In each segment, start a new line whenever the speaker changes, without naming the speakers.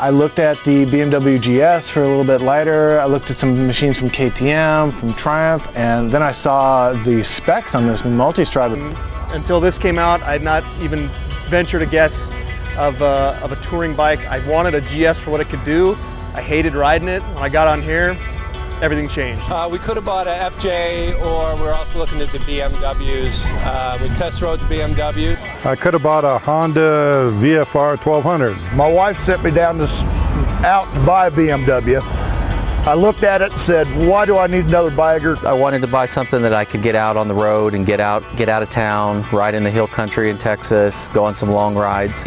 I looked at the BMW GS for a little bit lighter. I looked at some machines from KTM, from Triumph, and then I saw the specs on this new Multistrada.
Until this came out, I had not even ventured a guess of a touring bike. I wanted a GS for what it could do. I hated riding it. When I got on here, everything changed.
We could have bought a FJ, or we're also looking at the BMWs. We test rode the BMW.
I could have bought a Honda VFR 1200.
My wife sent me down out to buy a BMW. I looked at it and said, why do I need another bagger?
I wanted to buy something that I could get out on the road and get out of town, ride in the hill country in Texas, go on some long rides.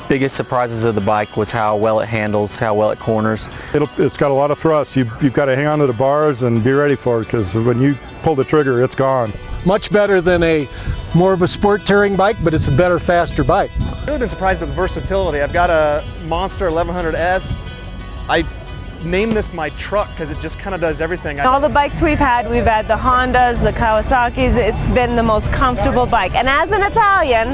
Biggest surprises of the bike was how well it handles, how well it corners.
It's got a lot of thrust. You've got to hang on to the bars and be ready for it, because when you pull the trigger, it's gone.
Much better than more of a sport touring bike, but it's a better, faster bike.
I've really been surprised at the versatility. I've got a Monster 1100S. I named this my truck because it just kind of does everything.
All the bikes we've had the Hondas, the Kawasaki's, it's been the most comfortable bike. And as an Italian,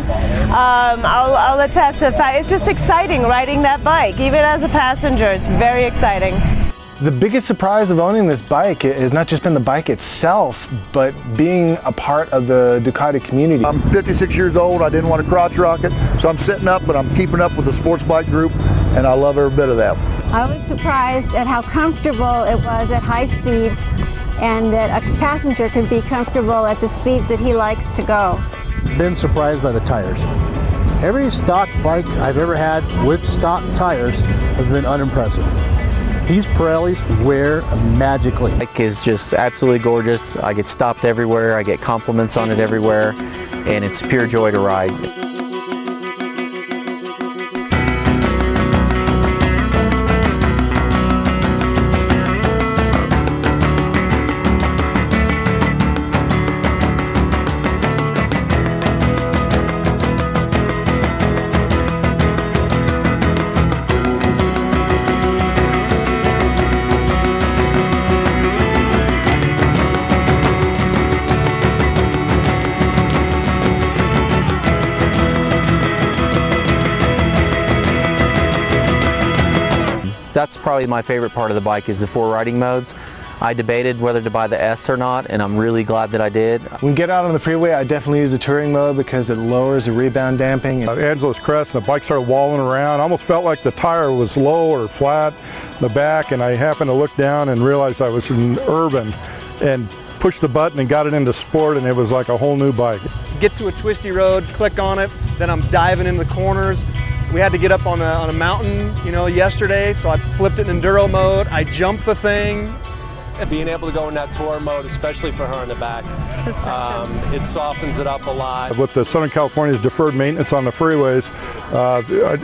I'll attest to the fact it's just exciting riding that bike. Even as a passenger, it's very exciting.
The biggest surprise of owning this bike has not just been the bike itself, but being a part of the Ducati community.
I'm 56 years old. I didn't want to crotch rock it, so I'm sitting up, but I'm keeping up with the sports bike group, and I love every bit of that.
I was surprised at how comfortable it was at high speeds, and that a passenger could be comfortable at the speeds that he likes to go.
Been surprised by the tires. Every stock bike I've ever had with stock tires has been unimpressive. These Pirellis wear magically.
The bike is just absolutely gorgeous. I get stopped everywhere, I get compliments on it everywhere, and it's pure joy to ride. That's probably my favorite part of the bike, is the 4 riding modes. I debated whether to buy the S or not, and I'm really glad that I did.
When we get out on the freeway, I definitely use the touring mode because it lowers the rebound damping.
Angelo's Crest, and the bike started walling around. I almost felt like the tire was low or flat in the back, and I happened to look down and realize I was in urban, and pushed the button and got it into sport, and it was like a whole new bike.
Get to a twisty road, click on it, then I'm diving into the corners. We had to get up on a mountain, yesterday, so I flipped it in enduro mode. I jumped the thing.
And being able to go in that tour mode, especially for her in the back, it softens it up a lot.
With the Southern California's deferred maintenance on the freeways,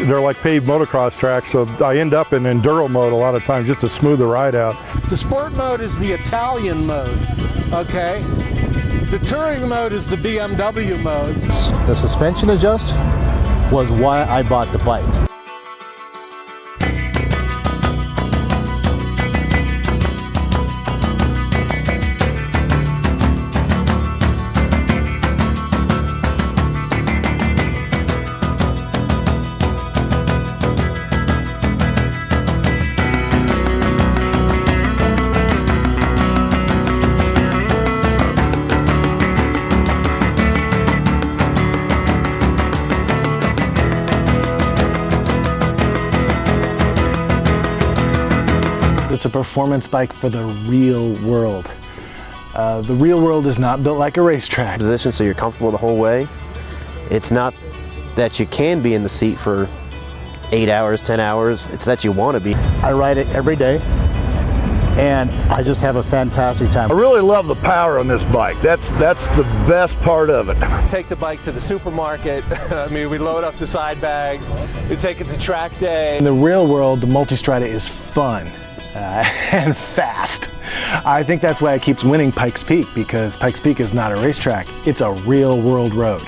they're like paved motocross tracks, so I end up in enduro mode a lot of times just to smooth the ride out.
The sport mode is the Italian mode, okay? The touring mode is the BMW mode. The suspension adjust was why I bought the bike.
It's a performance bike for the real world. The real world is not built like a racetrack.
Position so you're comfortable the whole way. It's not that you can be in the seat for 8 hours, 10 hours. It's that you want to be.
I ride it every day, and I just have a fantastic time.
I really love the power on this bike. That's the best part of it.
Take the bike to the supermarket. I mean, we load up the side bags. We take it to track day.
In the real world, the Multistrada is fun and fast. I think that's why it keeps winning Pikes Peak, because Pikes Peak is not a racetrack. It's a real world road.